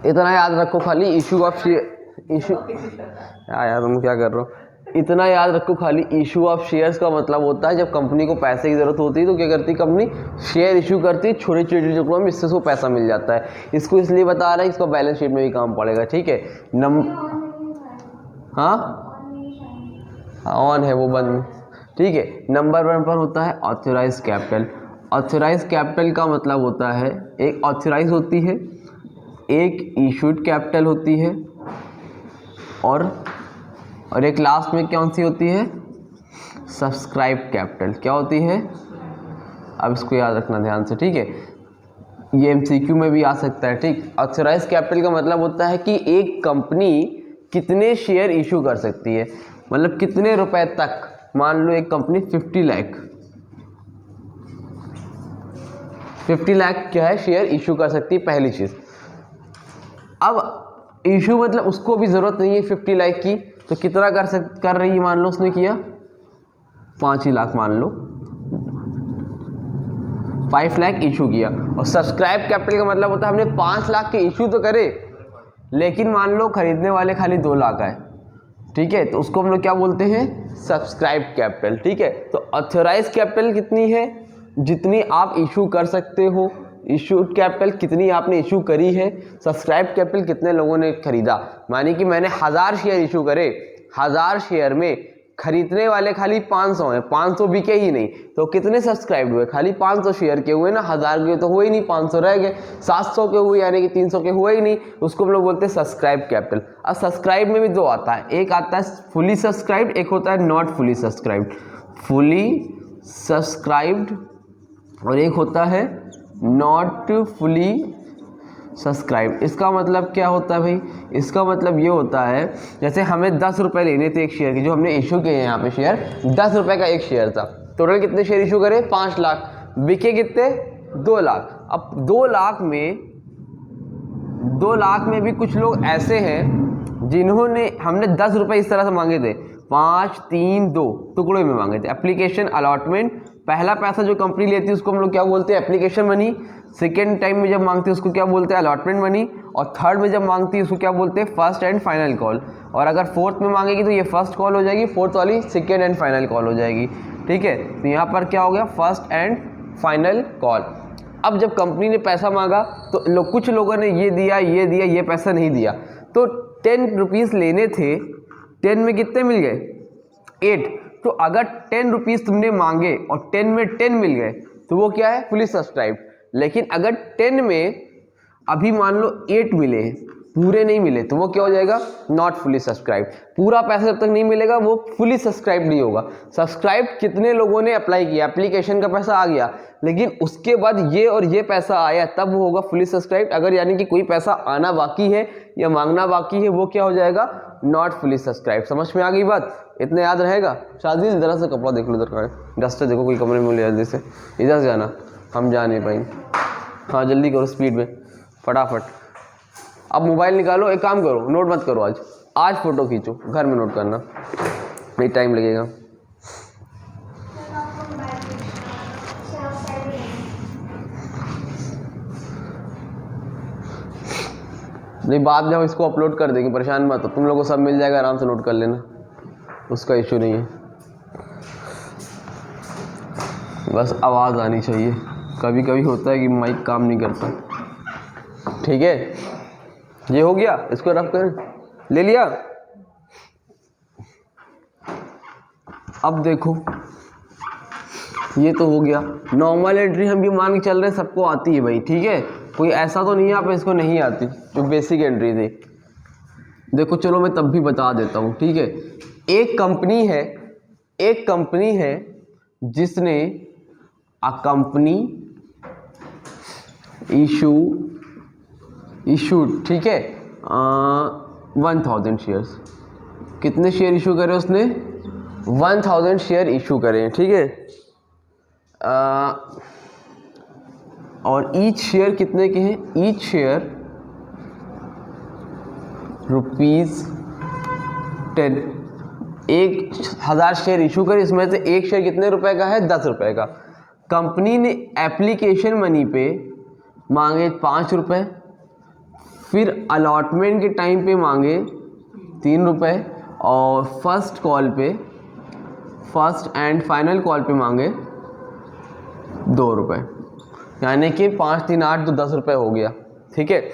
इतना याद रखो खाली, इशू ऑफ शेयर, इशू यार तुम क्या कर रहे हो, इतना याद रखो खाली, इशू ऑफ शेयर्स का मतलब होता है जब कंपनी को पैसे की ज़रूरत होती है तो क्या करती है कंपनी, शेयर इशू करती है छोटे छोटे टुकड़ों में, इससे उसको पैसा मिल जाता है। इसको इसलिए बता रहे हैं, इसको बैलेंस शीट में भी काम पड़ेगा, ठीक है। हाँ ऑन है वो बंद, ठीक है। नंबर 1 पर होता है ऑथराइज कैपिटल। ऑथराइज कैपिटल का मतलब होता है, एक ऑथराइज होती है, एक इशूड कैपिटल होती है, और एक लास्ट में कौन सी होती है, सब्सक्राइब कैपिटल। क्या होती है, अब इसको याद रखना ध्यान से, ठीक है। ये एमसीक्यू में भी आ सकता है, ठीक। ऑथराइज कैपिटल का मतलब होता है कि एक कंपनी कितने शेयर इशू कर सकती है, मतलब कितने रुपए तक। मान लो एक कंपनी 50 लाख क्या है, शेयर इशू कर सकती है, पहली चीज़। अब इशू मतलब उसको भी ज़रूरत नहीं है 50 लाख की, तो कितना कर रही है, मान लो उसने किया 5 ही लाख, मान लो 5 लाख इशू किया। और सब्सक्राइब कैपिटल का मतलब होता है हमने 5 लाख के इशू तो करे, लेकिन मान लो खरीदने वाले खाली 2 लाख आए, ठीक है, तो उसको हम लोग क्या बोलते हैं, सब्सक्राइब कैपिटल, ठीक है। तो ऑथराइज कैपिटल कितनी है, जितनी आप इशू कर सकते हो। इशूड कैपिटल कितनी आपने इशू करी है। सब्सक्राइब कैपिटल कितने लोगों ने खरीदा, मानी कि मैंने 1000 शेयर इशू करे, 1000 शेयर में खरीदने वाले खाली 500 हैं, 500 बिके ही नहीं, तो कितने सब्सक्राइब हुए, खाली 500 शेयर के हुए ना, 1000 के तो हुए ही नहीं, 500 रह गए, 700 के हुए यानी कि 300 के हुए ही नहीं, उसको हम लोग बोलते हैं सब्सक्राइब कैपिटल। अब सब्सक्राइब में भी 2 आता है, एक आता है फुली सब्सक्राइब्ड, एक होता है not fully subscribed. Fully subscribed और एक होता है नॉट फुली सब्सक्राइब। इसका मतलब क्या होता है भाई, इसका मतलब ये होता है जैसे हमें 10 रुपये लेने थे एक शेयर के, जो हमने इशू किए हैं यहाँ पे शेयर, 10 रुपये का एक शेयर था, टोटल कितने शेयर इशू करे, 5 लाख, बिके कितने, 2 लाख। अब 2 लाख में भी कुछ लोग ऐसे हैं जिन्होंने, हमने 10 रुपये इस तरह से मांगे थे, 5 3 2 टुकड़ों में मांगे थे। एप्लीकेशन अलॉटमेंट, पहला पैसा जो कंपनी लेती है उसको हम लोग क्या बोलते हैं, एप्लीकेशन मनी। सेकेंड टाइम में जब मांगती है उसको क्या बोलते हैं, अलॉटमेंट मनी। और थर्ड में जब मांगती है उसको क्या बोलते हैं, फर्स्ट एंड फाइनल कॉल। और अगर फोर्थ में मांगेगी तो ये फर्स्ट कॉल हो जाएगी, फोर्थ वाली सेकेंड एंड फाइनल कॉल हो जाएगी, ठीक है। तो यहाँ पर क्या हो गया, फर्स्ट एंड फाइनल कॉल। अब जब कंपनी ने पैसा मांगा तो कुछ लोगों ने ये दिया, ये पैसा नहीं दिया, तो 10 रुपीज़ लेने थे, 10 में कितने मिल गए, 8। तो अगर 10 रुपीज़ तुमने मांगे और 10 में 10 मिल गए तो वो क्या है, फुली सब्सक्राइब। लेकिन अगर 10 में अभी मान लो 8 मिले, पूरे नहीं मिले, तो वो क्या हो जाएगा, नॉट फुली सब्सक्राइब। पूरा पैसा जब तक नहीं मिलेगा वो फुली सब्सक्राइब नहीं होगा। सब्सक्राइब कितने लोगों ने अप्लाई किया, एप्लीकेशन का पैसा आ गया, लेकिन उसके बाद ये और ये पैसा आया, तब वो होगा फुली सब्सक्राइब। अगर यानी कि कोई पैसा आना बाकी है या मांगना बाकी है, वो क्या हो जाएगा, नॉट फुली सब्सक्राइब। समझ में आ गई बात, इतना याद रहेगा। शादी जरा से कपड़ा देख लो, इधर का डस्टर देखो, कोई कमरे में ले जल्दी से, इधर से जाना, हम जा नहीं पाएंगे। हाँ जल्दी करो, स्पीड में, फटाफट। अब मोबाइल निकालो, एक काम करो, नोट मत करो, आज फ़ोटो खींचो, घर में नोट करना, नहीं टाइम लगेगा। नहीं बाद में हम इसको अपलोड कर देंगे, परेशान मत हो, तुम लोगों को सब मिल जाएगा, आराम से नोट कर लेना, उसका इशू नहीं है, बस आवाज़ आनी चाहिए। कभी कभी होता है कि माइक काम नहीं करता, ठीक है। ये हो गया, इसको रफ कर ले लिया। अब देखो ये तो हो गया, नॉर्मल एंट्री हम भी मान के चल रहे हैं, सबको आती है भाई, ठीक है, कोई ऐसा तो नहीं है आप इसको नहीं आती, जो बेसिक एंट्री थी। देखो चलो मैं तब भी बता देता हूँ, ठीक है। एक कंपनी है जिसने अ कंपनी इशूड, ठीक है, 1000 शेयर्स। कितने शेयर इशू करे उसने, 1000 शेयर इशू करे हैं, ठीक है। और ईच शेयर कितने के हैं, ईच शेयर ₹10। 1000 शेयर इशू करे, इसमें से एक शेयर कितने रुपए का है, 10 रुपए का। कंपनी ने एप्लीकेशन मनी पे मांगे 5 रुपये, फिर अलॉटमेंट के टाइम पे मांगे 3 रुपये, और फर्स्ट एंड फाइनल कॉल पे मांगे 2 रुपये, यानी कि 5 3 8 तो 10 रुपये हो गया। ठीक है,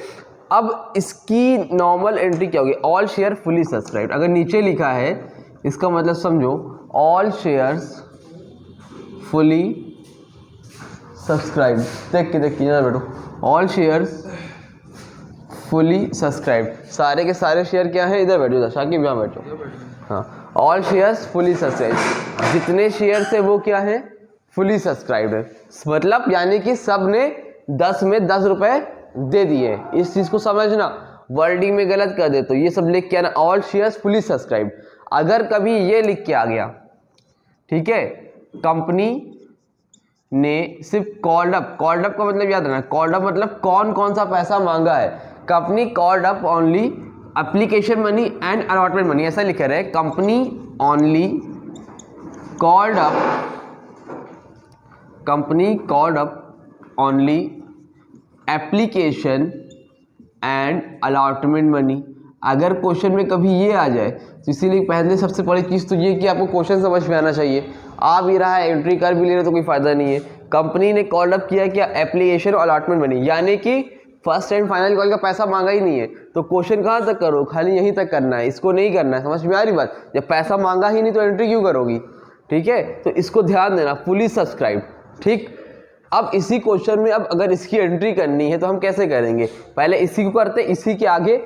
अब इसकी नॉर्मल एंट्री क्या होगी? All share fully subscribe. अगर नीचे लिखा है इसका मतलब समझो, ऑल शेयर्स फुली सब्सक्राइब। देख के बैठो, ऑल शेयर्स फुली सब्सक्राइब, सारे के सारे शेयर क्या है? इधर बैठो, शाकिब यहाँ बैठो। हाँ, ऑल शेयर्स फुली सब्सक्राइब, जितने शेयर है वो क्या है? फुली सब्सक्राइब्ड है। मतलब यानी कि सब ने 10 में 10 रुपए दे दिए। इस चीज को समझना, वर्डिंग में गलत कर दे तो ये सब लिख के आना, ऑल शेयर्स फुली सब्सक्राइब। अगर कभी ये लिख के आ गया, ठीक है, कंपनी ने सिर्फ कॉल्ड अप का मतलब याद रखना, कॉल्ड अप मतलब कौन कौन सा पैसा मांगा है। Company called up only application money and allotment money, ऐसा लिखा रहे, company only called up only application and allotment money. अगर क्वेश्चन में कभी ये आ जाए तो इसीलिए पहले सबसे बड़ी चीज़ तो ये कि आपको क्वेश्चन समझ में आना चाहिए। आ भी रहा है, एंट्री कर भी ले रहे तो कोई फायदा नहीं है। कंपनी ने कॉल अप किया क्या? एप्लीकेशन और अलॉटमेंट मनी, यानी कि फर्स्ट एंड फाइनल कॉल का पैसा मांगा ही नहीं है, तो क्वेश्चन कहाँ तक करो? खाली यहीं तक करना है, इसको नहीं करना है। समझ में आ रही बात? जब पैसा मांगा ही नहीं तो एंट्री क्यों करोगी? ठीक है, तो इसको ध्यान देना, फुली सब्सक्राइब। ठीक, अब इसी क्वेश्चन में अब अगर इसकी एंट्री करनी है तो हम कैसे करेंगे? पहले इसी को करते, इसी के आगे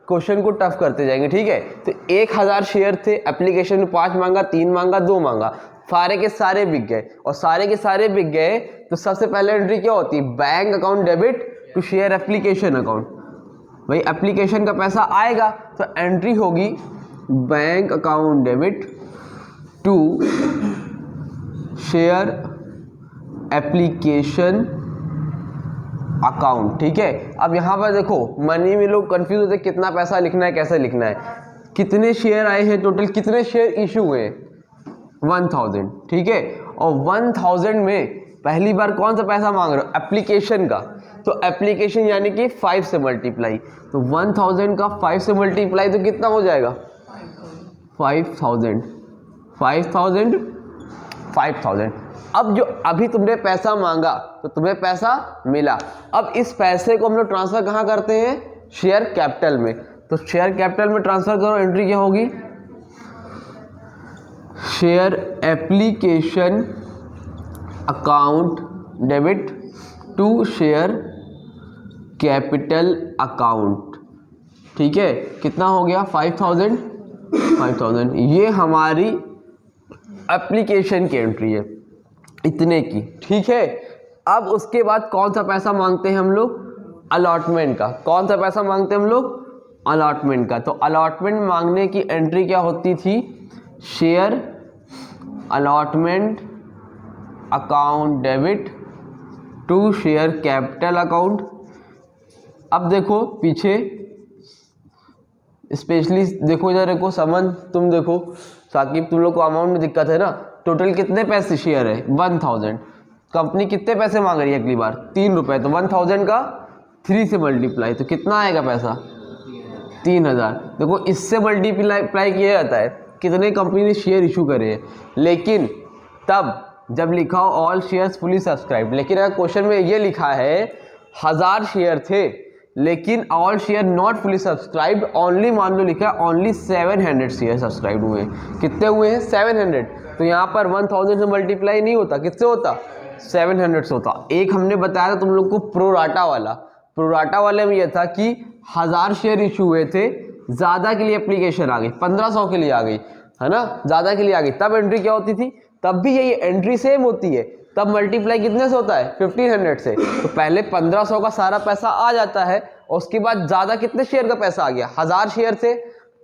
क्वेश्चन को टफ करते जाएंगे। ठीक है, तो 1000 शेयर थे, एप्लीकेशन में 5 मांगा, 3 मांगा, 2 मांगा, सारे के सारे बिक गए। और सारे के सारे बिक गए तो सबसे पहले एंट्री क्या होती है? Bank account debit to share application account. भाई एप्लीकेशन का पैसा आएगा तो एंट्री होगी bank account debit to share application account. ठीक है, अब यहां पर देखो मनी में लोग कंफ्यूज होते हैं, कितना पैसा लिखना है, कैसे लिखना है। कितने शेयर आए हैं टोटल, कितने शेयर इशू हुए? 1000। ठीक है, और 1000 में पहली बार कौन सा पैसा मांग रहे हो? एप्लीकेशन का। तो एप्लीकेशन यानी कि 5 से मल्टीप्लाई, तो 1000 का 5 से मल्टीप्लाई तो कितना हो जाएगा? 5000। 5000। अब जो अभी तुमने पैसा मांगा तो तुम्हें पैसा मिला। अब इस पैसे को हम लोग ट्रांसफर कहाँ करते हैं? शेयर कैपिटल में। तो शेयर कैपिटल में ट्रांसफर करो, एंट्री क्या होगी? Share application account debit to share capital account. ठीक है, कितना हो गया? 5000। ये हमारी एप्लीकेशन की एंट्री है, इतने की। ठीक है, अब उसके बाद कौन सा पैसा मांगते हैं हम लोग? अलॉटमेंट का। कौन सा पैसा मांगते हैं हम लोग? अलॉटमेंट का। तो अलॉटमेंट मांगने की एंट्री क्या होती थी? Share allotment account debit to share capital account. अब देखो पीछे स्पेशली देखो, इधर देखो समन, तुम देखो साकिब, तुम लोग को अमाउंट में दिक्कत है ना। टोटल कितने पैसे शेयर है? 1000। कंपनी कितने पैसे मांग रही है अगली बार? 3 रुपये। तो 1000 का 3 से मल्टीप्लाई तो कितना आएगा पैसा? 3000। देखो इससे मल्टीप्लाई किया जाता है कितने कंपनी ने शेयर इशू करे हैं। लेकिन तब जब लिखा हो ऑल शेयर्स फुली सब्सक्राइब, लेकिन अगर क्वेश्चन में ये लिखा है 1000 शेयर थे लेकिन all share not fully subscribed, only मान लो लिखा है ओनली 700 शेयर सब्सक्राइब हुए हैं। कितने हुए हैं? 700। तो यहाँ पर 1000 से मल्टीप्लाई नहीं होता, किससे होता? 700 से होता। एक हमने बताया था तुम लोग को प्रोराटा वाला। प्रोराटा वाले में यह था कि 1000 शेयर इशू हुए थे, ज़्यादा के लिए एप्लीकेशन आ गई, 1500 के लिए आ गई, है ना, ज़्यादा के लिए आ गई, तब एंट्री क्या होती थी? तब भी यही एंट्री सेम होती है, तब मल्टीप्लाई कितने से होता है? 1500 से। तो पहले 1500 का सारा पैसा आ जाता है और उसके बाद ज़्यादा कितने शेयर का पैसा आ गया? 1000 शेयर से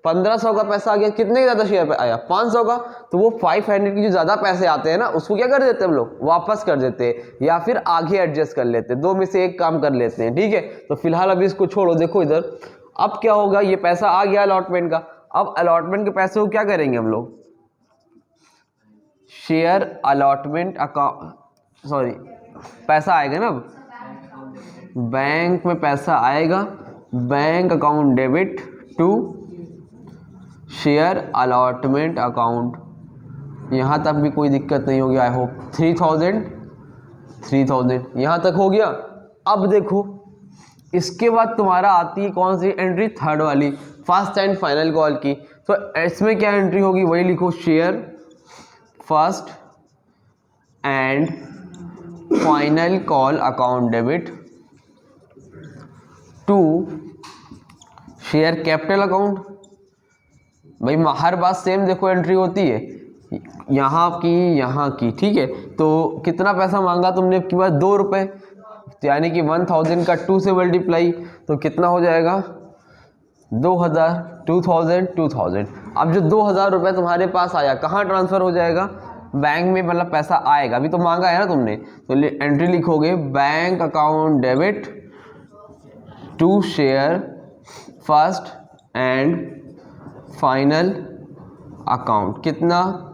1500 का पैसा आ गया, कितने ज़्यादा शेयर पे आया? 500 का। तो वो 500 के जो ज़्यादा पैसे आते हैं ना, उसको क्या कर देते हैं हम लोग? वापस कर देते हैं या फिर आगे एडजस्ट कर लेते हैं, दो में से एक काम कर लेते हैं। ठीक है, तो फिलहाल अभी इसको छोड़ो। देखो इधर अब क्या होगा, ये पैसा आ गया अलॉटमेंट का। अब अलॉटमेंट के पैसे को क्या करेंगे हम लोग? शेयर अलॉटमेंट अकाउंट, सॉरी पैसा आएगा ना, अब बैंक में पैसा आएगा bank account debit to share allotment account. यहाँ तक भी कोई दिक्कत नहीं होगी आई होप। 3000 यहाँ तक हो गया। अब देखो इसके बाद तुम्हारा आती है कौन सी एंट्री, थर्ड वाली, फर्स्ट एंड फाइनल कॉल की। तो इसमें क्या एंट्री होगी, वही लिखो, share first and final call account debit to share capital account. भाई हर बात सेम देखो एंट्री होती है, यहाँ की, ठीक है। तो कितना पैसा मांगा तुमने आपकी बात, 2 रुपये, यानी कि 1000 का 2 से मल्टीप्लाई, तो कितना हो जाएगा 2000, 2000। अब जो 2000 रुपये तुम्हारे पास आया कहाँ ट्रांसफ़र हो जाएगा, बैंक में, मतलब पैसा आएगा, अभी तो मांगा है ना तुमने, तो एंट्री लिखोगे bank account debit to share first and final account. कितना,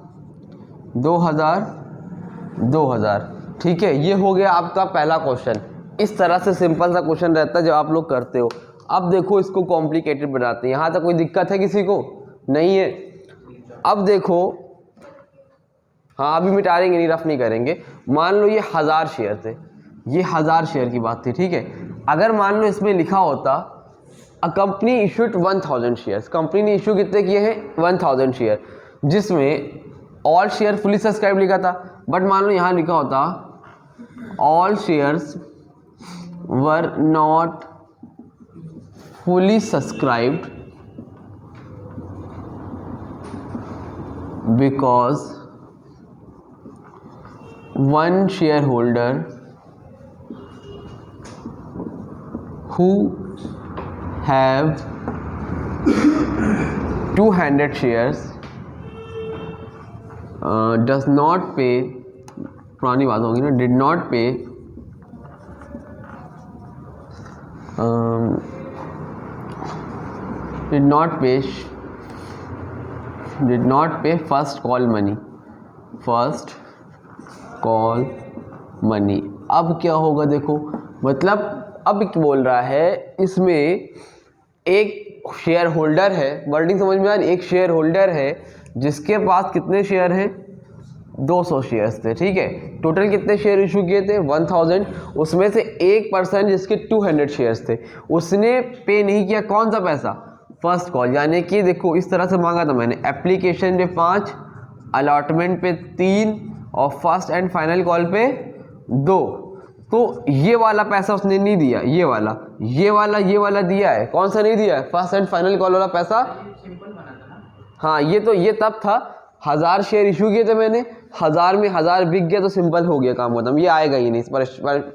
2000। ठीक है, ये हो गया आपका पहला क्वेश्चन। इस तरह से सिंपल सा क्वेश्चन रहता है जो आप लोग करते हो। अब देखो इसको कॉम्प्लिकेटेड बनाते हैं। यहाँ तक कोई दिक्कत है किसी को, नहीं है। अब देखो, हाँ अभी मिटाएंगे नहीं, रफ नहीं करेंगे। मान लो ये 1000 शेयर थे, ये 1000 शेयर की बात थी, ठीक है। अगर मान लो इसमें लिखा होता a company issued 1000 shares, company ने इशू कितने किए हैं, 1000 शेयर, जिसमें ऑल शेयर फुली सब्सक्राइब लिखा था। बट मान लो यहाँ लिखा होता all shares were not fully subscribed because one shareholder who have 200 shares does not pay, पुरानी बात होगी ना, did not pay first call money। अब क्या होगा देखो, मतलब अब बोल रहा है इसमें एक शेयर होल्डर है, वर्डिंग समझ में आ रही, एक शेयर होल्डर है जिसके पास कितने शेयर हैं, 200 शेयर्स थे, ठीक है। टोटल कितने शेयर इशू किए थे, 1000। उसमें से एक पर्सन जिसके 200 शेयर्स थे उसने पे नहीं किया, कौन सा पैसा, फर्स्ट कॉल। यानी कि देखो इस तरह से मांगा था मैंने, एप्लीकेशन पे 5, अलॉटमेंट पे 3 और फर्स्ट एंड फाइनल कॉल पे 2। तो ये वाला पैसा उसने नहीं दिया, ये वाला दिया है, कौन सा नहीं दिया है, फर्स्ट एंड फाइनल कॉल वाला पैसा। हाँ ये तब था, 1000 शेयर इशू किए थे मैंने, 1000 में 1000 बिक गया तो सिंपल हो गया काम खत्म। ये आएगा ही नहीं, इस पर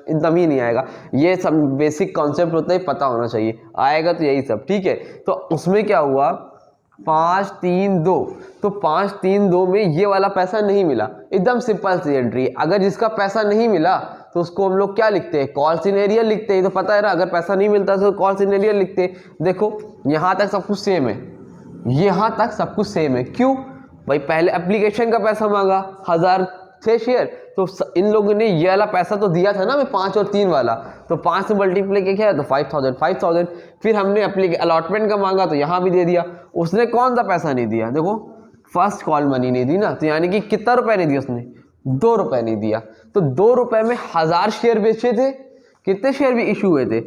एकदम ही नहीं आएगा। ये सब बेसिक कॉन्सेप्ट होता है, पता होना चाहिए, आएगा तो यही सब, ठीक है। तो उसमें क्या हुआ, 5, 3, 2, तो 5, 3, 2 में ये वाला पैसा नहीं मिला। एकदम सिंपल सी एंट्री। अगर जिसका पैसा नहीं मिला तो उसको हम लोग क्या लिखते हैं, कॉल सिनेरियल लिखते हैं। तो पता है ना, अगर पैसा नहीं मिलता तो कॉल सिनेरियल लिखते हैं। देखो यहाँ तक सब कुछ सेम है, यहाँ तक सब कुछ सेम है। क्यों भाई, पहले एप्लीकेशन का पैसा मांगा, 1000 थे शेयर, तो इन लोगों ने ये वाला पैसा तो दिया था ना, मैं 5 और 3 वाला, तो 5 से मल्टीप्लाई किया है तो 5000। फिर हमने अलॉटमेंट का मांगा तो यहाँ भी दे दिया। उसने कौन सा पैसा नहीं दिया, देखो फर्स्ट कॉल मनी नहीं दी ना, तो यानी कि कितना रुपए नहीं दिया उसने, 2 रुपए नहीं दिया। तो 2 रुपए में 1000 शेयर बेचे थे, कितने शेयर भी इशू हुए थे,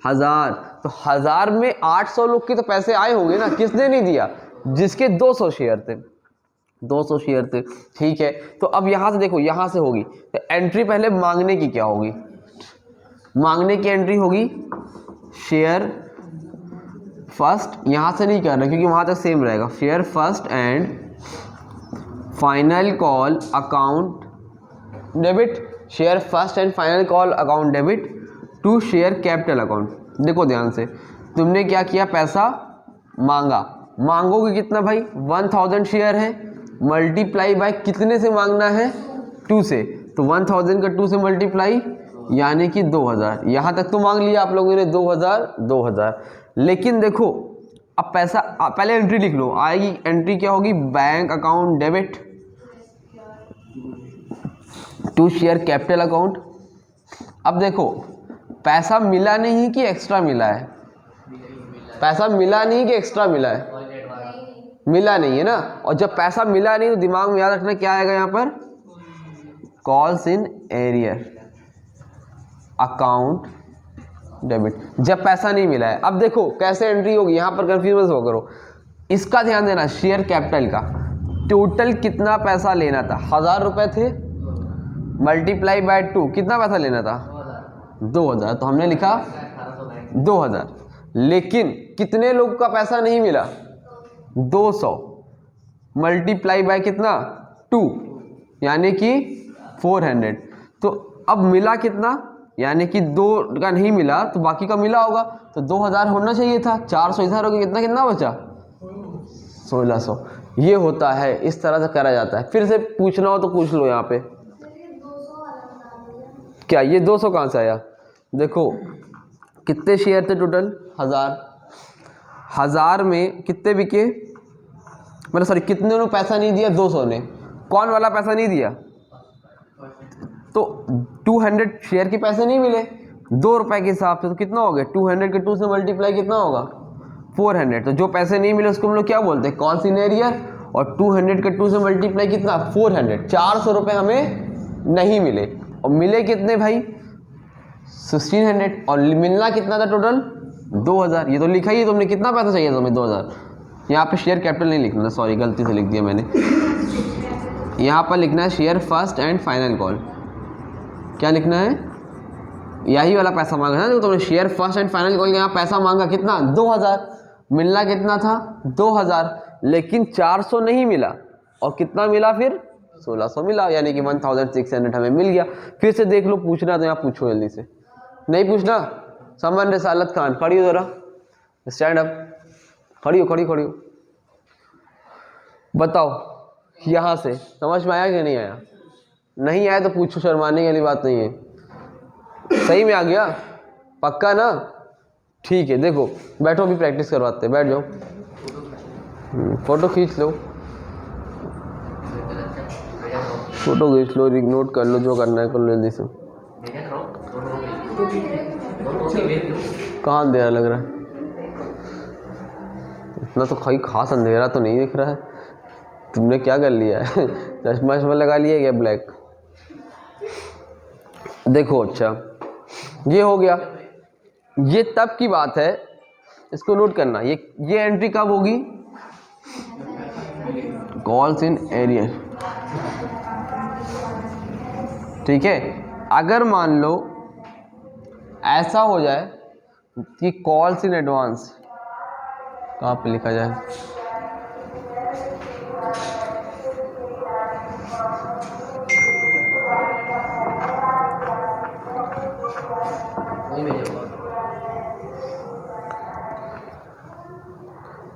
1000। तो 1000 में 800 लोग के तो पैसे आए होंगे ना, किसने नहीं दिया, जिसके 200 शेयर थे, 200 शेयर थे, ठीक है। तो अब यहाँ से देखो, यहाँ से होगी तो एंट्री पहले मांगने की क्या होगी, मांगने की एंट्री होगी शेयर फर्स्ट, यहाँ से नहीं करना क्योंकि वहाँ तक सेम रहेगा, share first and final call account debit, share first and final call account debit to share capital account. देखो ध्यान से, तुमने क्या किया, पैसा मांगा, मांगोगे कितना भाई, 1000 शेयर है, मल्टीप्लाई बाय कितने से मांगना है, 2 से, तो 1000 का 2 से मल्टीप्लाई यानी कि 2000। यहाँ तक तो मांग लिया आप लोगों ने 2000। लेकिन देखो अब पैसा, पहले एंट्री लिख लो, आएगी एंट्री क्या होगी, bank account debit to share capital account. अब देखो पैसा मिला नहीं कि एक्स्ट्रा मिला है, पैसा मिला नहीं कि एक्स्ट्रा मिला है? मिला नहीं है ना। और जब पैसा मिला नहीं तो दिमाग में याद रखना क्या आएगा यहाँ पर, calls in arrear account debit, जब पैसा नहीं मिला है। अब देखो कैसे एंट्री होगी, यहाँ पर कंफ्यूज हो करो, इसका ध्यान देना। शेयर कैपिटल का टोटल कितना पैसा लेना था, 1000 रुपये थे, मल्टीप्लाई बाय 2 कितना पैसा लेना था, 2000। तो हमने लिखा 2000, लेकिन कितने लोग का पैसा नहीं मिला, 200 मल्टीप्लाई बाय कितना 2 यानी कि 400। तो अब मिला कितना, यानी कि 2 का नहीं मिला तो बाकी का मिला होगा, तो 2000 होना चाहिए था। 400 इधर हो गया, कितना कितना बचा, 1600। ये होता है, इस तरह से करा जाता है। फिर से पूछना हो तो पूछ लो यहाँ पे। क्या ये 200 कहाँ से आया, देखो कितने शेयर थे टोटल, 1000 में कितने बिके, मतलब सॉरी कितने ने पैसा नहीं दिया, 200 ने। कौन वाला पैसा नहीं दिया, तो 200 शेयर के पैसे नहीं मिले 2 रुपए के हिसाब से, तो कितना हो गया, 200 के 2 से मल्टीप्लाई कितना होगा, 400। तो जो पैसे नहीं मिले उसको हम लोग क्या बोलते हैं, कॉल्स इन एरियर। और 200 के 2 से मल्टीप्लाई कितना, 400। 400 रुपये हमें नहीं मिले, और मिले कितने भाई, 1600। और मिलना कितना था टोटल, 2000। ये तो लिखा ही है तुमने, कितना पैसा चाहिए तुम्हें, 2000। यहाँ पे शेयर कैपिटल नहीं लिखना, सॉरी गलती से लिख दिया मैंने। यहाँ पर लिखना है share first and final call. क्या लिखना है, यही वाला पैसा मांगा है ना जो तुमने, share first and final call. यहाँ पैसा मांगा कितना, 2000। मिलना कितना था, 2000, लेकिन 400 नहीं मिला। और कितना मिला फिर, 1600 मिला, यानी कि 1600 हमें मिल गया। फिर से देख लो, पूछना तो यहाँ पूछो जल्दी से, नहीं पूछना। समन रसालत खान, खड़ी हो जरा, स्टैंड अप, खड़ी हो खड़ी खड़ी हो, बताओ यहाँ से समझ में आया कि नहीं आया? नहीं आया तो पूछो, शर्माने वाली बात नहीं है। सही में आ गया, पक्का ना? ठीक है, देखो बैठो, अभी प्रैक्टिस करवाते हैं, बैठ जाओ, फोटो खींच लो, फोटो खींच लो, नोट कर लो, जो करना है कर लो जल्दी से। कहाँ अंधेरा लग रहा है, इतना तो कोई खास अंधेरा तो नहीं दिख रहा है। तुमने क्या कर लिया है, चश्मा वश्मा लगा लिया क्या ब्लैक? देखो अच्छा, ये हो गया। ये तब की बात है, इसको नोट करना। ये एंट्री कब होगी, कॉल्स इन एरियर, ठीक है। अगर मान लो ऐसा हो जाए कि कॉल्स इन एडवांस, कहाँ पे लिखा जाए,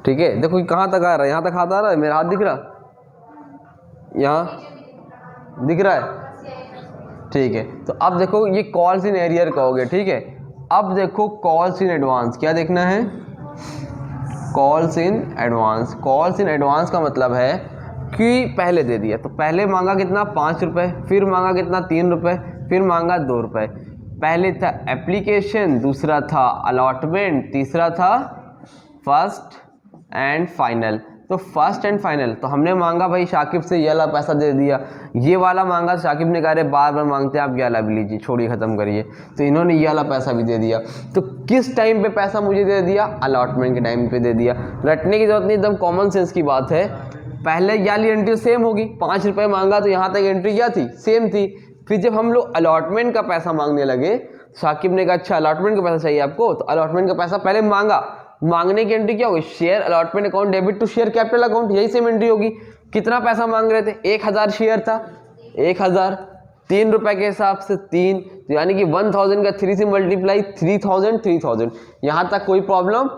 ठीक है। देखो कहाँ तक आ रहा है, यहाँ तक हाथ आ रहा है, मेरा हाथ दिख रहा, यहाँ दिख रहा है, ठीक है। तो अब देखो ये कॉल्स इन एरियर कहोगे, ठीक है। अब देखो कॉल्स इन एडवांस, क्या देखना है, calls in advance. Calls in advance का मतलब है कि पहले दे दिया, तो पहले मांगा कितना, 5 रुपये, फिर मांगा कितना, 3 रुपये, फिर मांगा 2 रुपये। पहले था एप्लीकेशन, दूसरा था अलॉटमेंट, तीसरा था फर्स्ट एंड फाइनल। तो फर्स्ट एंड फाइनल तो हमने मांगा भाई शाकिब से, ये वाला पैसा दे दिया। ये वाला मांगा, शाकिब ने कहा अरे बार बार मांगते हैं आप, ये वाला भी लीजिए, छोड़िए ख़त्म करिए। तो इन्होंने ये वाला पैसा भी दे दिया। तो किस टाइम पे पैसा मुझे दे दिया, अलॉटमेंट के टाइम पे दे दिया। रटने की जरूरत नहीं, एकदम कॉमन सेंस की बात है। पहले ये वाली एंट्री सेम होगी, 5 रुपये मांगा तो यहाँ तक एंट्री क्या थी, सेम थी। फिर जब हम लोग अलॉटमेंट का पैसा मांगने लगे, शाकिब ने कहा अच्छा अलॉटमेंट का पैसा चाहिए आपको, तो अलॉटमेंट का पैसा पहले मांगा। मांगने की एंट्री क्या होगी, share allotment account debit to share capital account, यही सेम एंट्री होगी। कितना पैसा मांग रहे थे, 1000 शेयर था, 1000, 3 रुपए के हिसाब से 3, तो यानी कि 1000 का 3 से मल्टीप्लाई 3000, 3000। यहाँ तक कोई प्रॉब्लम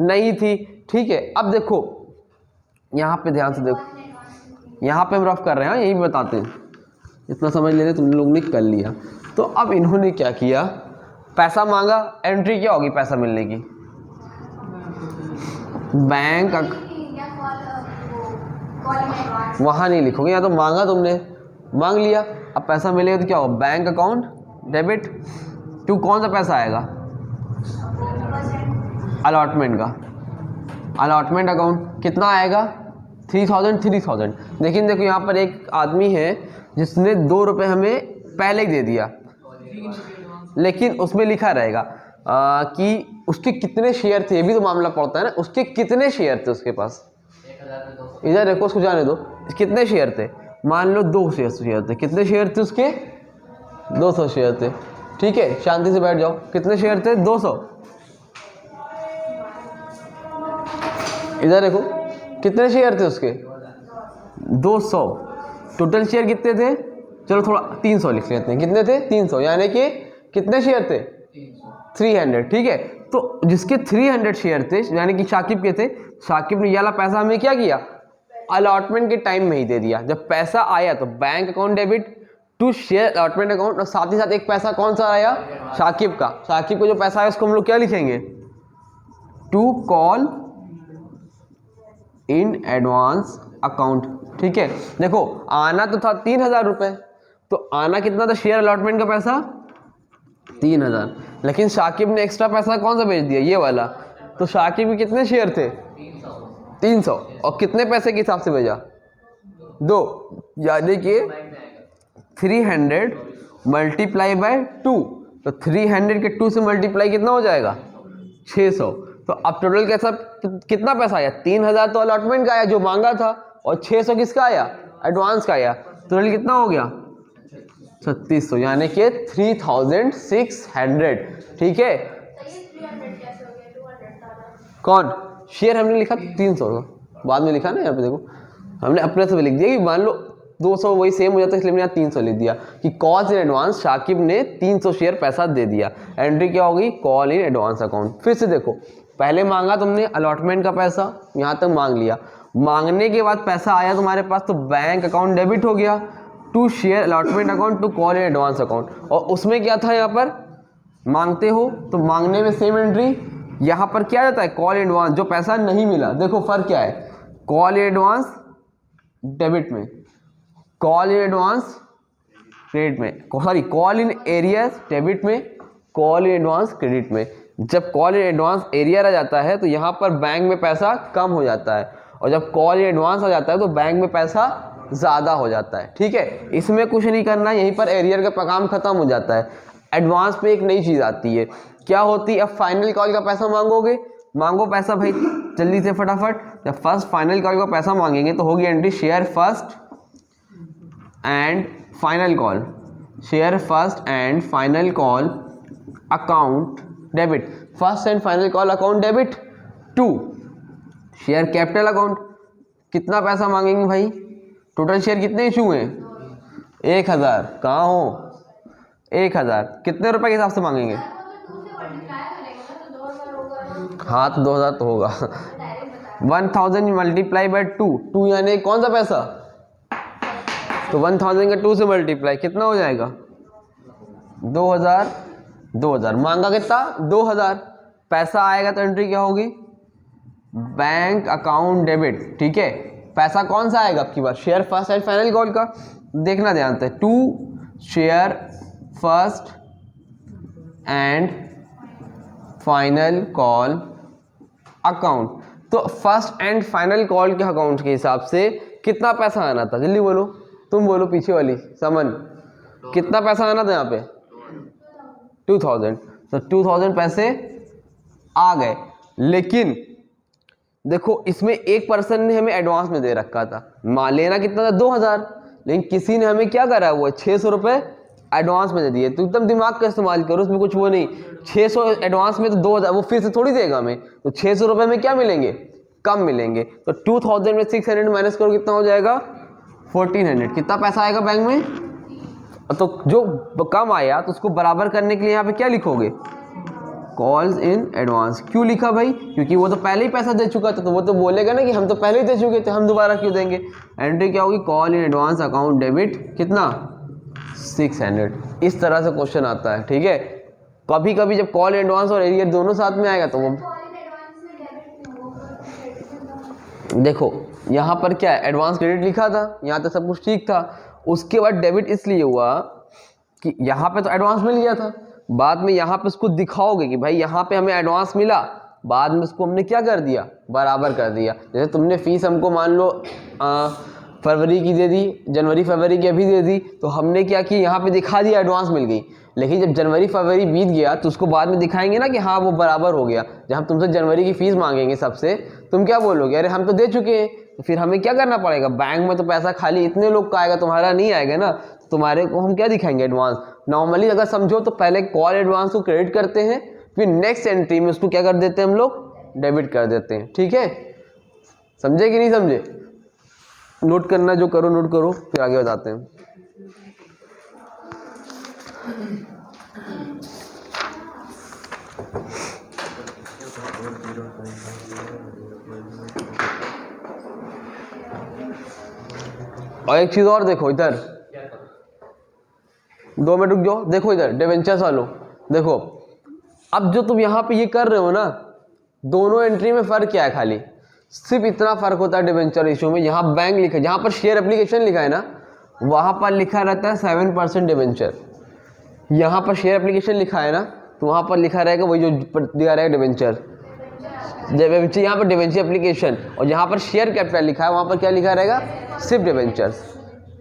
नहीं थी, ठीक है। अब देखो यहाँ पे ध्यान से देखो, यहाँ पे हम रफ कर रहे हैं, यही बताते हैं, इतना समझ लेते तुम लोग ने कर लिया। तो अब इन्होंने क्या किया, पैसा मांगा, एंट्री क्या होगी पैसा मिलने की, बैंक, वहाँ नहीं लिखोगे, यहाँ तो मांगा तुमने, मांग लिया। अब पैसा मिलेगा तो क्या होगा, बैंक अकाउंट डेबिट टू कौन सा पैसा आएगा, अलॉटमेंट का, अलॉटमेंट अकाउंट कितना आएगा 3000। लेकिन देखो यहाँ पर एक आदमी है जिसने 2 रुपये हमें पहले ही दे दिया, लेकिन उसमें लिखा रहेगा कि उसके कितने शेयर थे, ये भी तो मामला पड़ता है ना, उसके कितने शेयर थे उसके पास। इधर देखो, उसको जाने दो, कितने शेयर थे, मान लो 2 शेयर थे। कितने शेयर थे उसके 200 शेयर थे। ठीक है, शांति से बैठ जाओ। कितने शेयर थे 200। इधर देखो कितने शेयर थे उसके 200। टोटल शेयर कितने थे, चलो थोड़ा 300 लिख लेते हैं। कितने थे 300, यानी कि कितने शेयर थे 300। ठीक है, तो जिसके 300 शेयर थे यानी कि शाकिब के थे, शाकिब ने ये वाला पैसा हमें क्या किया, अलॉटमेंट के टाइम में ही दे दिया। जब पैसा आया तो bank account debit to share allotment account, और साथ ही साथ एक पैसा कौन सा आया, शाकिब का। शाकिब को जो पैसा आया उसको हम लोग क्या लिखेंगे, to call in advance account. ठीक है, देखो आना तो था 3000 रुपये, तो आना कितना था शेयर अलॉटमेंट का पैसा 3000, लेकिन शाकिब ने एक्स्ट्रा पैसा कौन सा भेज दिया, ये वाला। तो शाकिब के कितने शेयर थे 300, और कितने पैसे के हिसाब से भेजा 2, यानी कि 300 मल्टीप्लाई बाय 2। तो 300 के 2 से मल्टीप्लाई कितना हो जाएगा 600। तो अब टोटल कैसा कितना पैसा आया 3000 तो अलॉटमेंट का आया जो मांगा था, और 600 किसका आया एडवांस का आया। टोटल कितना हो गया 3600, यानी कि 3600। ठीक है, कौन शेयर हमने लिखा 300, बाद में लिखा ना, यहाँ पे देखो हमने अपने से लिख दिया कि मान लो 200 वही सेम हो जाता है, इसलिए मैंने यहाँ 300 लिख दिया कि कॉल इन एडवांस शाकिब ने 300 शेयर पैसा दे दिया। एंट्री क्या होगी, कॉल इन एडवांस अकाउंट। फिर से देखो, पहले मांगा तुमने अलॉटमेंट का पैसा, यहाँ तक मांग लिया, मांगने के बाद पैसा आया तुम्हारे पास तो बैंक अकाउंट डेबिट हो गया to share allotment account to call in advance account. और उसमें क्या था, यहाँ पर मांगते हो तो मांगने में सेम एंट्री, यहाँ पर क्या जाता है कॉल इन एडवांस, जो पैसा नहीं मिला। देखो फर्क क्या है, कॉल इन एडवांस डेबिट में, कॉल इन एडवांस क्रेडिट में, sorry call in arrears debit में, कॉल इन एडवांस क्रेडिट में। जब कॉल इन एडवांस एरियर आ जाता है तो यहाँ पर बैंक में पैसा कम हो जाता है, और जब कॉल इन एडवांस आ जाता है तो बैंक में पैसा ज़्यादा हो जाता है। ठीक है, इसमें कुछ नहीं करना, यहीं पर एरियर का काम खत्म हो जाता है। एडवांस पे एक नई चीज़ आती है, क्या होती है, अब फाइनल कॉल का पैसा मांगोगे, मांगो पैसा भाई जल्दी से फटाफट। जब फर्स्ट फाइनल कॉल का पैसा मांगेंगे तो होगी entry share first and final call, share first and final call account debit, first and final call account debit to share capital account. कितना पैसा मांगेंगे भाई, टोटल शेयर कितने इशू हैं 1000, कहाँ हो 1000, कितने रुपए के हिसाब से मांगेंगे, हाँ तो 2000 तो होगा 1000 मल्टीप्लाई बाय 2 यानी कौन सा पैसा, तो 1000 का 2 से मल्टीप्लाई कितना हो जाएगा 2000 मांगा कितना 2000, पैसा आएगा तो एंट्री क्या होगी बैंक अकाउंट डेबिट। ठीक है, पैसा कौन सा आएगा आपकी बात, share first and final call का। देखना ध्यान से, to share first and final call account. तो फर्स्ट एंड फाइनल कॉल के अकाउंट के हिसाब से कितना पैसा आना था, जल्दी बोलो, तुम बोलो पीछे वाली समन, कितना पैसा आना था यहाँ पे 2000। तो 2000 पैसे आ गए, लेकिन देखो इसमें एक पर्सन ने हमें एडवांस में दे रखा था, मान लेना कितना था 2000, लेकिन किसी ने हमें क्या करा हुआ है 600 रुपये एडवांस में दे दिए। तो एकदम दिमाग का इस्तेमाल करो, उसमें कुछ वो नहीं, 600 एडवांस में तो 2000 वो फिर से थोड़ी देगा हमें, तो 600 रुपये में क्या मिलेंगे, कम मिलेंगे। तो 2000 में 600 माइनस करो कितना हो जाएगा 1400, कितना पैसा आएगा बैंक में। तो जो कम आया तो उसको बराबर करने के लिए यहाँ पे क्या लिखोगे कॉल्स इन एडवांस। क्यों लिखा भाई, क्योंकि वो तो पहले ही पैसा दे चुका था, तो वो तो बोलेगा ना कि हम तो पहले ही दे चुके थे, हम दोबारा क्यों देंगे। एंट्री क्या होगी call in advance account debit कितना 600। इस तरह से क्वेश्चन आता है। ठीक है, कभी कभी जब कॉल एडवांस और एरियर दोनों साथ में आएगा तो वो देखो यहाँ पर क्या है एडवांस क्रेडिट लिखा था, यहाँ तक सब कुछ ठीक था, उसके बाद डेबिट इसलिए हुआ कि यहाँ पे तो एडवांस मिल गया था, बाद में यहाँ पे उसको दिखाओगे कि भाई यहाँ पे हमें एडवांस मिला, बाद में उसको हमने क्या कर दिया, बराबर कर दिया। जैसे तुमने फीस हमको मान लो फरवरी की दे दी, जनवरी फरवरी की अभी दे दी, तो हमने क्या किया, यहाँ पे दिखा दिया एडवांस मिल गई। लेकिन जब जनवरी फरवरी बीत गया तो उसको बाद में दिखाएंगे ना कि हाँ वो बराबर हो गया। जब हम तुमसे जनवरी की फीस मांगेंगे सबसे, तुम क्या बोलोगे, अरे हम तो दे चुके हैं। तो फिर हमें क्या करना पड़ेगा, बैंक में तो पैसा खाली इतने लोग का आएगा, तुम्हारा नहीं आएगा ना, तुम्हारे को हम क्या दिखाएंगे, एडवांस। नॉर्मली अगर समझो तो पहले कॉल एडवांस को क्रेडिट करते हैं, फिर नेक्स्ट एंट्री में उसको क्या कर देते हैं हम लोग, डेबिट कर देते हैं। ठीक है, समझे कि नहीं समझे? नोट करना जो करो नोट करो, फिर आगे बताते हैं। और एक चीज और देखो इधर, 2 मिनट रुक जाओ, देखो इधर डिवेंचर्स वालों, देखो अब जो तुम यहाँ पे ये कर रहे हो ना, दोनों एंट्री में फर्क क्या है, खाली सिर्फ इतना फर्क होता है डिवेंचर इशू में। यहाँ बैंक लिखा है, जहाँ पर शेयर एप्लीकेशन लिखा है ना, वहाँ पर लिखा रहता है 7% डिवेंचर। यहाँ पर शेयर एप्लीकेशन लिखा है ना, तो वहाँ पर लिखा रहेगा वही जो दिया रहेगा डिवेंचर। यहाँ पर डिवेंचर एप्लीकेशन, और जहाँ पर शेयर कैपिटल लिखा है वहाँ पर क्या लिखा रहेगा, सिर्फ डिवेंचर्स।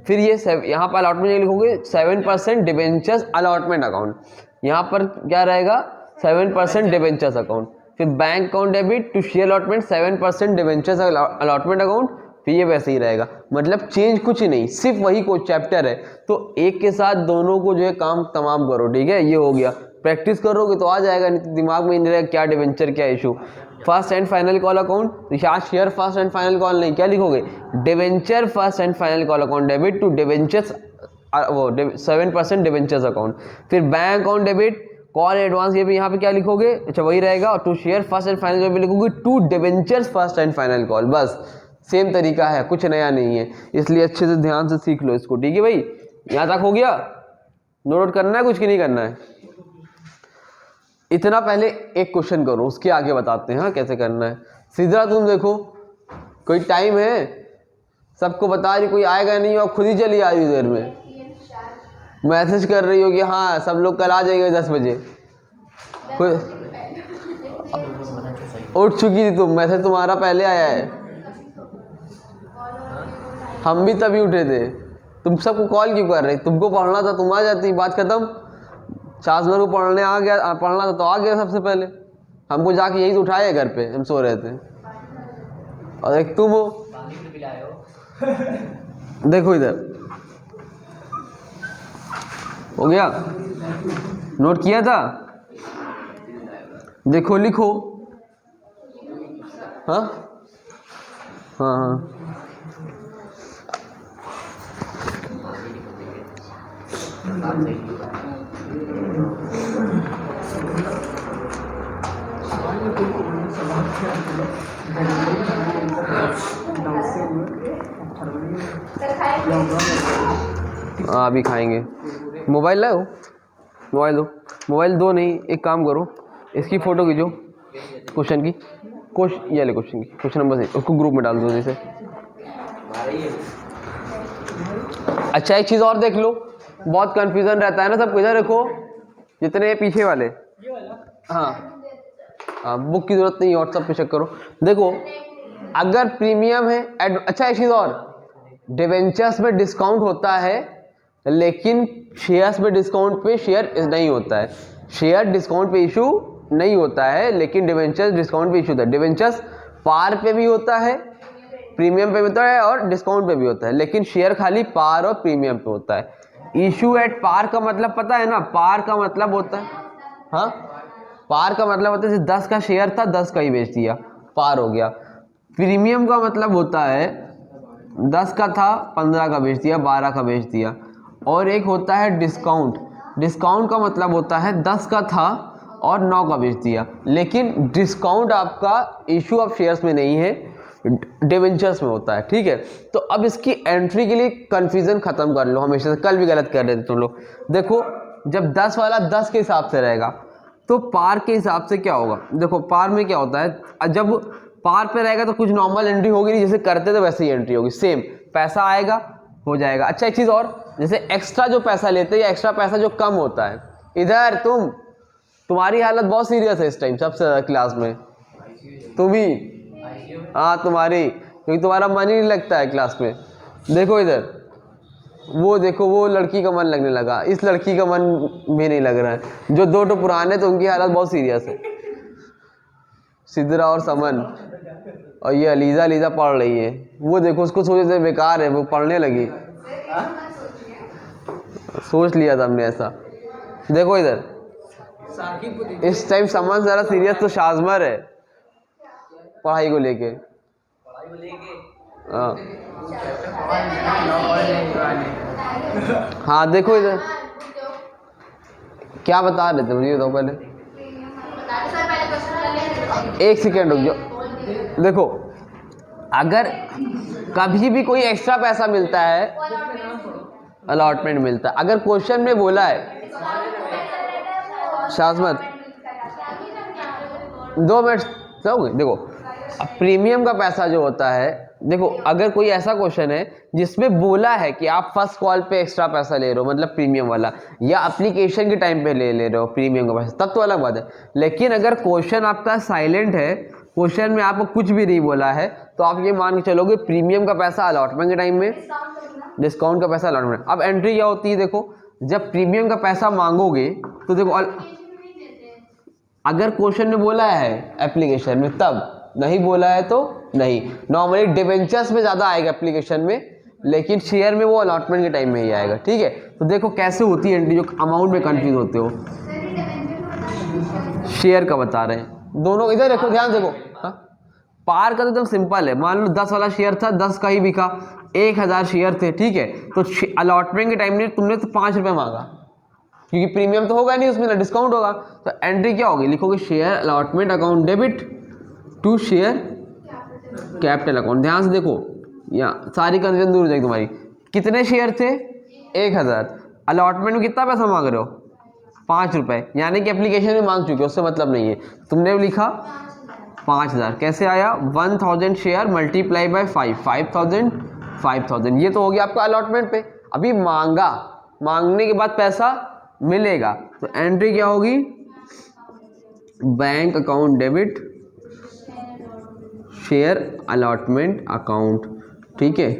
फिर ये यहाँ पर अलॉटमेंट लिखोगे 7% डिवेंचर्स अलॉटमेंट अकाउंट, यहाँ पर क्या रहेगा 7% डिवेंचर्स अकाउंट। फिर bank account debit to share allotment 7% debentures allotment account, फिर ये वैसे ही रहेगा। मतलब चेंज कुछ नहीं, सिर्फ वही कोई चैप्टर है। तो एक के साथ दोनों को जो है काम तमाम करो, ठीक है, ये हो गया। प्रैक्टिस करोगे तो आ जाएगा, नहीं तो दिमाग में नहीं रहेगा क्या डिवेंचर क्या issue. First and final call account, recharge share first and final call नहीं, क्या लिखोगे, debenture first and final call account debit to debentures वो 7% डिवेंचर्स अकाउंट। फिर bank account debit call advance, ये भी यहाँ पे क्या लिखोगे, अच्छा वही रहेगा। और to share first and final भी लिखोगे to debentures first and final call, बस सेम तरीका है, कुछ नया नहीं है। इसलिए अच्छे से ध्यान से सीख लो इसको, ठीक है भाई। यहाँ तक हो गया, नोट करना है कुछ की नहीं करना है, इतना पहले एक क्वेश्चन करो, उसके आगे बताते हैं हाँ कैसे करना है। सीधा तुम देखो, कोई टाइम है, सबको बता रही कोई आएगा नहीं और खुद ही चली आ रही देर में, मैसेज कर रही हो कि हाँ सब लोग कल आ जाएंगे 10 बजे। उठ चुकी थी तुम, मैसेज तुम्हारा पहले आया है, हम भी तभी उठे थे। तुम सबको कॉल क्यों कर रहे, तुमको पढ़ना था तुम आ जाती, बात खत्म। शाजनर को पढ़ने आ गया, पढ़ना था तो आ गया सबसे पहले, हमको जाके यही तो उठाया घर पे, हम सो रहे थे। और एक तुम हो देखो इधर हो गया, नोट किया था, देखो लिखो, हाँ हाँ हाँ अभी खाएंगे। मोबाइल लाओ, मोबाइल दो, मोबाइल दो नहीं, एक काम करो, इसकी फ़ोटो खींचो क्वेश्चन की, ये ले क्वेश्चन की, क्वेश्चन नंबर 6, उसको ग्रुप में डाल दो जैसे। अच्छा एक चीज़ और देख लो, बहुत कंफ्यूजन रहता है ना सबको, इधर देखो जितने पीछे वाले, हाँ हाँ बुक की जरूरत नहीं, व्हाट्सएप पे चेक करो। देखो अगर प्रीमियम है, अच्छा एक चीज़ और, डिवेंचर्स में डिस्काउंट होता है लेकिन शेयर्स में डिस्काउंट पे शेयर नहीं होता है। शेयर डिस्काउंट पे इशू नहीं होता है, लेकिन डिवेंचर्स डिस्काउंट पे इशू होता है। डिवेंचर्स पार पे भी होता है, प्रीमियम पे भी होता है और डिस्काउंट पे भी होता है, लेकिन शेयर खाली पार और प्रीमियम पे होता है। इशू एट पार का मतलब पता है ना, पार का मतलब होता है, हाँ पार का मतलब होता है 10 का शेयर था 10 का ही बेच दिया, पार हो गया। प्रीमियम का मतलब होता है 10 का था 15 का बेच दिया, 12 का बेच दिया। और एक होता है डिस्काउंट, डिस्काउंट का मतलब होता है 10 का था और 9 का बेच दिया, लेकिन डिस्काउंट आपका इशू ऑफ शेयर्स में नहीं है, डिवेंचर्स में होता है, ठीक है। तो अब इसकी एंट्री के लिए कंफ्यूजन खत्म कर लो, हमेशा से कल भी गलत कर रहे थे तुम लोग। देखो जब 10 वाला 10 के हिसाब से रहेगा तो पार के हिसाब से क्या होगा, देखो पार में क्या होता है, जब पार पे रहेगा तो कुछ नॉर्मल एंट्री होगी नहीं, जैसे करते तो वैसे ही एंट्री होगी, सेम पैसा आएगा हो जाएगा। अच्छा एक चीज़ और, जैसे एक्स्ट्रा जो पैसा लेते हैं या एक्स्ट्रा पैसा जो कम होता है, इधर तुम्हारी हालत बहुत सीरियस है इस टाइम सबसे ज़्यादा क्लास में, तुम ही, हाँ तुम्हारी, क्योंकि तुम्हारा मन ही नहीं लगता है क्लास में। देखो इधर, वो देखो वो लड़की का मन लगने लगा, इस लड़की का मन भी नहीं लग रहा है। जो दो पुराने तो उनकी हालत बहुत सीरियस है, सिद्रा और समन। और ये अलीजा पढ़ रही है, वो देखो उसको सोचे थे बेकार है, वो पढ़ने लगी। सोच लिया था हमने ऐसा। देखो इधर, इस टाइम समन जरा सीरियस तो शाजमर है पढ़ाई को लेके। हाँ देखो इधर क्या बता रहे थे मुझे तो पहले, एक सेकेंड रुक जाओ। देखो अगर कभी भी कोई एक्स्ट्रा पैसा मिलता है, अलॉटमेंट मिलता है, अगर क्वेश्चन में बोला है, शाजमत 2 मिनट जाओगे। देखो अब प्रीमियम का पैसा जो होता है, देखो अगर कोई ऐसा क्वेश्चन है जिसमें बोला है कि आप फर्स्ट कॉल पे एक्स्ट्रा पैसा ले रहे हो, मतलब प्रीमियम वाला, या एप्लीकेशन के टाइम पे ले रहे हो प्रीमियम का पैसा, तब तो अलग बात है। लेकिन अगर क्वेश्चन आपका साइलेंट है, क्वेश्चन में आपको कुछ भी नहीं बोला है, तो आप ये मान के चलोगे प्रीमियम का पैसा अलॉटमेंट के टाइम में, डिस्काउंट का पैसा अलॉटमेंट। अब एंट्री क्या होती है, देखो जब प्रीमियम का पैसा मांगोगे तो देखो अगर क्वेश्चन में बोला है एप्लीकेशन में तब, नहीं बोला है तो नहीं। नॉर्मली डिबेंचर्स में ज़्यादा आएगा एप्लीकेशन में, लेकिन शेयर में वो अलॉटमेंट के टाइम में ही आएगा। ठीक है, तो देखो कैसे होती है एंट्री, जो अमाउंट में कंफ्यूज होते हो। शेयर का बता रहे हैं दोनों, इधर देखो ध्यान देखो। हाँ पार का तो एकदम सिंपल है, मान लो 10 वाला शेयर था, 10 का ही बिका, 1000 शेयर थे। ठीक है, तो अलॉटमेंट के टाइम में तुमने तो 5 रुपये मांगा, क्योंकि प्रीमियम तो होगा नहीं उसमें, ना डिस्काउंट होगा। तो एंट्री क्या होगी, लिखोगे share allotment account debit to share capital account. ध्यान से देखो, यहाँ सारी कंफ्यूजन दूर हो जाएगी तुम्हारी। कितने शेयर थे, 1000। अलॉटमेंट में कितना पैसा मांग रहे हो, 5 रुपये, यानी कि एप्लीकेशन में मांग चुके हो, उससे मतलब नहीं है। तुमने लिखा 5000, कैसे आया, 1000 शेयर मल्टीप्लाई बाय 5, 5000, ये तो हो गया आपका अलॉटमेंट पे। अभी मांगा, मांगने के बाद पैसा मिलेगा, तो एंट्री क्या होगी, bank account debit share allotment account. ठीक है,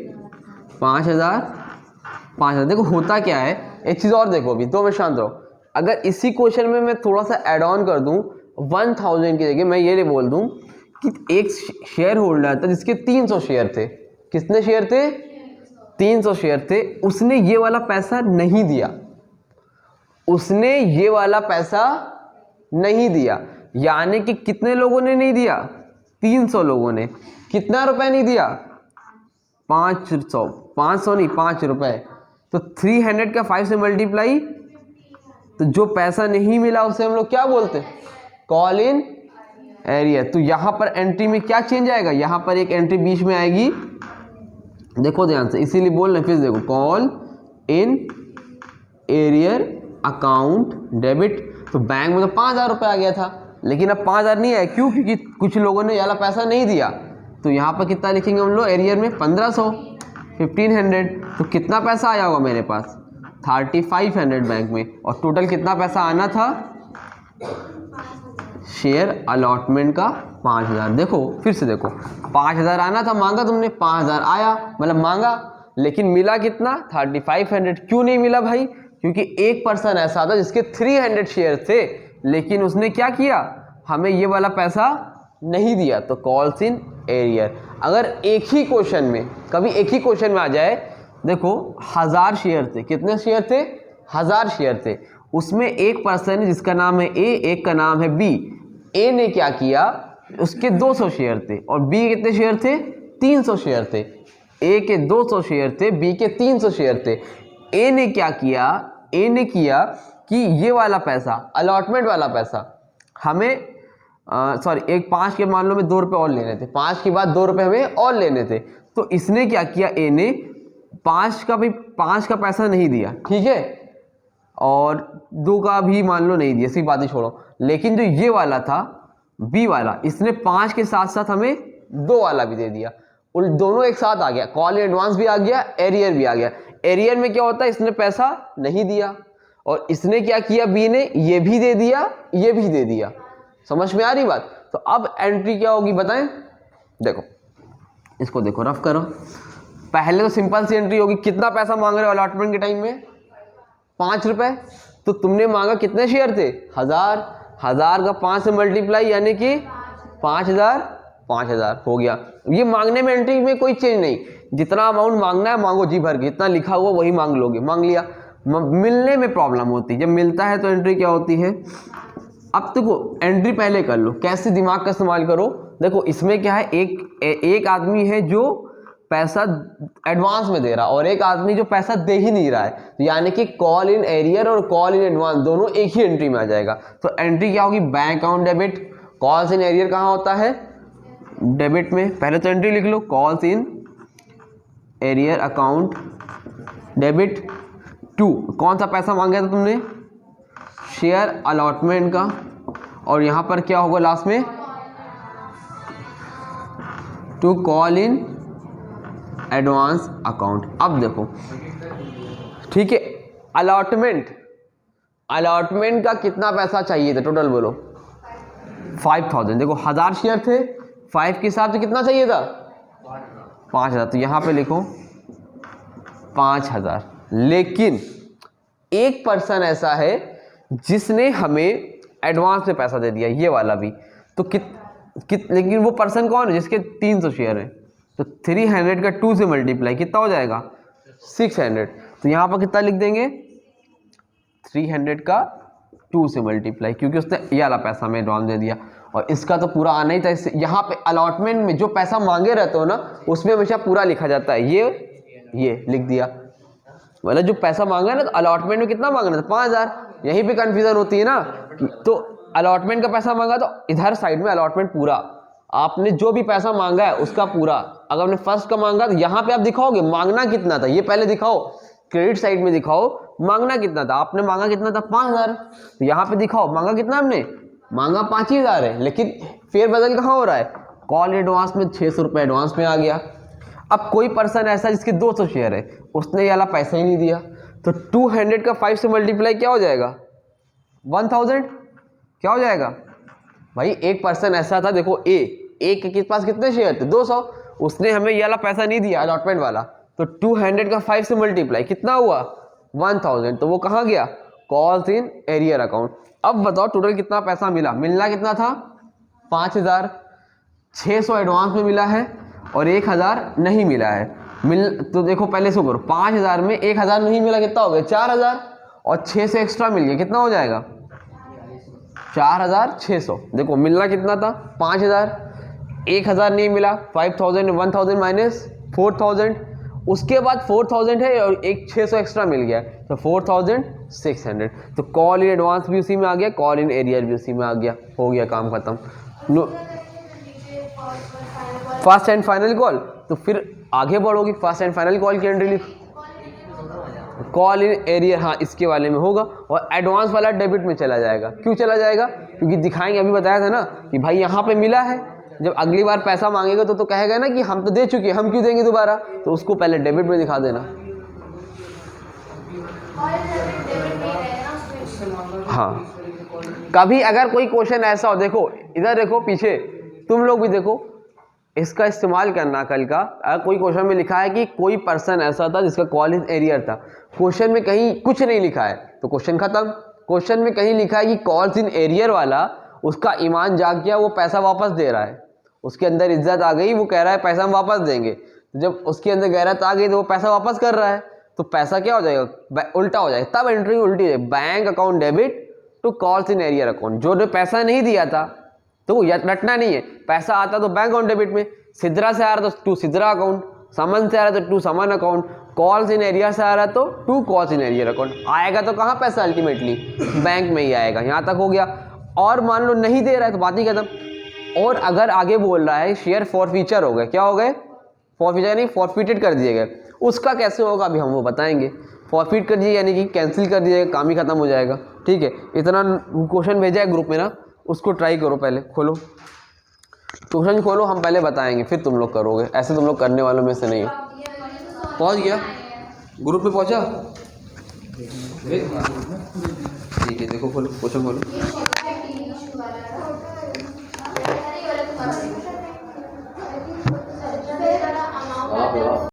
5000। देखो होता क्या है, एक चीज़ और देखो, अभी 2 मिनट शांत रहो। अगर इसी क्वेश्चन में मैं थोड़ा सा ऐड ऑन कर दूं, 1000 की जगह मैं ये बोल दूं कि एक शेयर होल्डर था जिसके 300 शेयर थे। कितने शेयर थे, 300 शेयर थे। उसने ये वाला पैसा नहीं दिया, उसने ये वाला पैसा नहीं दिया, यानी कि कितने लोगों ने नहीं दिया, 300 लोगों ने। कितना रुपए नहीं दिया, 500 नहीं, 5 रुपए। तो 300 का 5 से मल्टीप्लाई, तो जो पैसा नहीं मिला उसे हम लोग क्या बोलते हैं, कॉल इन एरियर। तो यहाँ पर एंट्री में क्या चेंज आएगा, यहाँ पर एक एंट्री बीच में आएगी, देखो ध्यान से, इसीलिए बोल रहे फिर देखो, call in arrear account debit. तो बैंक में तो 5000 रुपये आ गया था, लेकिन अब 5000 नहीं आया, क्यों, क्योंकि कुछ लोगों ने वाला पैसा नहीं दिया। तो यहाँ पर कितना लिखेंगे हम लोग, एरियर में 1500, 1500। तो कितना पैसा आया होगा मेरे पास, 3500 बैंक में। और टोटल कितना पैसा आना था शेयर अलॉटमेंट का, 5000। देखो फिर से देखो, 5000 आना था, मांगा तुमने, 5000 आया, मतलब मांगा, लेकिन मिला कितना, 3500। क्यों नहीं मिला भाई, क्योंकि एक पर्सन ऐसा था जिसके 300 शेयर थे, लेकिन उसने क्या किया, हमें ये वाला पैसा नहीं दिया। तो कॉल्स इन एरियर। अगर एक ही क्वेश्चन में, कभी एक ही क्वेश्चन में आ जाए, देखो 1000 शेयर थे, कितने शेयर थे, 1000 शेयर थे, उसमें एक पर्सन है जिसका नाम है ए, एक का नाम है बी। ए ने क्या किया, उसके 200 शेयर थे, और बी के कितने शेयर थे, 300 शेयर थे। ए के 200 शेयर थे, बी के 300 शेयर थे। ए ने क्या किया, ए ने किया कि ये वाला पैसा, अलॉटमेंट वाला पैसा हमें सॉरी, एक 5 के मान लो में 2 रुपये और लेने थे, 5 के बाद 2 रुपये हमें और लेने थे। तो इसने क्या किया, ए ने 5 का पैसा नहीं दिया, ठीक है, और 2 का भी मान लो नहीं दिया, इसी बात ही छोड़ो। लेकिन जो ये वाला था बी वाला, इसने 5 के साथ साथ हमें 2 वाला भी दे दिया। उन दोनों एक साथ आ गया, कॉल एडवांस भी आ गया, एरियर भी आ गया। एरियर में क्या होता है, इसने पैसा नहीं दिया, और इसने क्या किया, बी ने ये भी दे दिया, ये भी दे दिया। समझ में आ रही बात। तो अब एंट्री क्या होगी बताएं। देखो इसको देखो, रफ करो। पहले तो सिंपल सी एंट्री होगी, कितना पैसा मांग रहे हो अलॉटमेंट के टाइम में, 5 रुपए। तो तुमने मांगा कितने शेयर थे, 1000, 1000 का 5 से मल्टीप्लाई यानी कि 5000, 5000 हो गया। ये मांगने में एंट्री में कोई चेंज नहीं, जितना अमाउंट मांगना है मांगो जी भर के, जितना लिखा हुआ वही मांग लोगे, मांग लिया। मिलने में प्रॉब्लम होती है, जब मिलता है तो एंट्री क्या होती है। अब देखो एंट्री पहले कर लो, कैसे दिमाग का इस्तेमाल करो। देखो इसमें क्या है, एक आदमी है जो पैसा एडवांस में दे रहा और एक आदमी जो पैसा दे ही नहीं रहा है, यानी कि कॉल इन एरियर और कॉल इन एडवांस दोनों एक ही एंट्री में आ जाएगा। तो एंट्री क्या होगी, bank account debit. Calls in arrear कहाँ होता है, डेबिट में। पहले तो एंट्री लिख लो, calls in arrear account debit to, कौन सा पैसा मांगा था तुमने, शेयर अलॉटमेंट का। और यहां पर क्या होगा लास्ट में, to call in advance account. अब देखो ठीक है, अलॉटमेंट का कितना पैसा चाहिए था टोटल बोलो, 5000। देखो 1000 शेयर थे, 5 के हिसाब से कितना चाहिए था, 5000। तो यहां पे लिखो 5000। लेकिन एक पर्सन ऐसा है जिसने हमें एडवांस में पैसा दे दिया, ये वाला भी। तो लेकिन वो पर्सन कौन है, जिसके 300 शेयर है। तो 300 का 2 से मल्टीप्लाई कितना हो जाएगा, 600। तो यहाँ पर कितना लिख देंगे, 300 का 2 से मल्टीप्लाई, क्योंकि उसने ये वाला पैसा हमें एडवांस दे दिया और इसका तो पूरा आना ही था। इससे यहाँ पे अलॉटमेंट में जो पैसा मांगे रहते हो ना, उसमें हमेशा पूरा लिखा जाता है। ये लिख दिया, मतलब जो पैसा मांगा है ना, तो अलॉटमेंट में कितना मांगना था, 5000। यहीं पे कंफ्यूजन होती है ना, तो अलॉटमेंट का पैसा मांगा तो इधर साइड में अलॉटमेंट पूरा, आपने जो भी पैसा मांगा है उसका पूरा। अगर आपने फर्स्ट का मांगा तो यहाँ पे आप दिखाओगे मांगना कितना था, ये पहले दिखाओ, क्रेडिट साइड में दिखाओ मांगना कितना था। आपने मांगा कितना था, 5000। तो यहाँ पे दिखाओ मांगा कितना, हमने मांगा 5000 है, लेकिन फेर बदल कहाँ हो रहा है, कॉल एडवांस में 600 रुपये एडवांस में आ गया। अब कोई पर्सन ऐसा जिसके 200 शेयर है, उसने ये वाला पैसा ही नहीं दिया, तो 200 का 5 से मल्टीप्लाई क्या हो जाएगा, 1000। क्या हो जाएगा भाई, एक पर्सन ऐसा था, देखो ए के पास कितने शेयर थे, 200, उसने हमें ये वाला पैसा नहीं दिया अलॉटमेंट वाला। तो 200 का 5 से मल्टीप्लाई कितना हुआ, 1000। तो वो कहाँ गया, कॉल्स इन एरियर अकाउंट। अब बताओ टोटल कितना पैसा मिला, मिलना कितना था, 5000। 600 एडवांस में मिला है और 1000 नहीं मिला है। तो देखो पहले से करो, 5000 में 1000 नहीं मिला, कितना हो गया, 4000। और 6 से एक्स्ट्रा मिल गया, कितना हो जाएगा, 4600। देखो मिलना कितना था, 5000, 1000 नहीं मिला, 5000, 1000 माइनस 4000, उसके बाद 4000 है और एक 600 एक्स्ट्रा मिल गया, तो 4600। तो कॉल इन एडवांस भी उसी में आ गया, कॉल इन एरियर भी उसी में आ गया, हो गया काम खत्म। फर्स्ट एंड फाइनल कॉल, तो फिर आगे बढ़ोगी, फर्स्ट एंड फाइनल कॉल की एंट्री लिख, कॉल इन एरियर, हाँ इसके वाले में होगा, और एडवांस वाला डेबिट में चला जाएगा। क्यों चला जाएगा, क्योंकि दिखाएंगे, अभी बताया था ना कि भाई यहाँ पे मिला है, जब अगली बार पैसा मांगेगा तो कहेगा ना कि हम तो दे चुके, हम क्यों देंगे दोबारा, तो उसको पहले डेबिट में दिखा देना। हाँ, कभी अगर कोई क्वेश्चन ऐसा हो, देखो इधर देखो पीछे, तुम लोग भी देखो, इसका इस्तेमाल करना कल का। अगर कोई क्वेश्चन में लिखा है कि कोई पर्सन ऐसा था जिसका कॉल इन एरियर था, क्वेश्चन में कहीं कुछ नहीं लिखा है तो क्वेश्चन खत्म। क्वेश्चन में कहीं लिखा है कि कॉल्स इन एरियर वाला, उसका ईमान जाग गया, वो पैसा वापस दे रहा है, उसके अंदर इज्जत आ गई, वो कह रहा है पैसा हम वापस देंगे। तो जब उसके अंदर गैरत आ गई तो वो पैसा वापस कर रहा है, तो पैसा क्या हो जाएगा, उल्टा हो जाएगा, तब एंट्री उल्टी है, bank account debit to calls in arrear account. जो पैसा नहीं दिया था तो वो रटना नहीं है, पैसा आता तो बैंक अकाउंट डेबिट में, सिद्रा से आ रहा तो टू सिद्रा अकाउंट, समन से आ रहा तो टू समन अकाउंट, कॉल्स इन एरिया से आ रहा तो to calls in arrear account. आएगा तो कहाँ पैसा, अल्टीमेटली बैंक में ही आएगा। यहाँ तक हो गया। और मान लो नहीं दे रहा है तो बात ही खत्म। और अगर आगे बोल रहा है शेयर फॉरफीचर हो गए, क्या हो गए, फॉरफीचर नहीं, फॉरफिटेड कर दिए गए, उसका कैसे होगा अभी हम वो बताएंगे। फॉरफिट कर दिए यानी कि कैंसिल कर दिए, काम ही खत्म हो जाएगा। ठीक है, इतना क्वेश्चन भेजा है ग्रुप में ना, उसको ट्राई करो, पहले खोलो ट्यूशन खोलो, हम पहले बताएंगे फिर तुम लोग करोगे, ऐसे तुम लोग करने वालों में से नहीं हो। पहुंच गया, ग्रुप पे पहुंचा, ठीक है, देखो खोलो क्वेश्चन खोलो।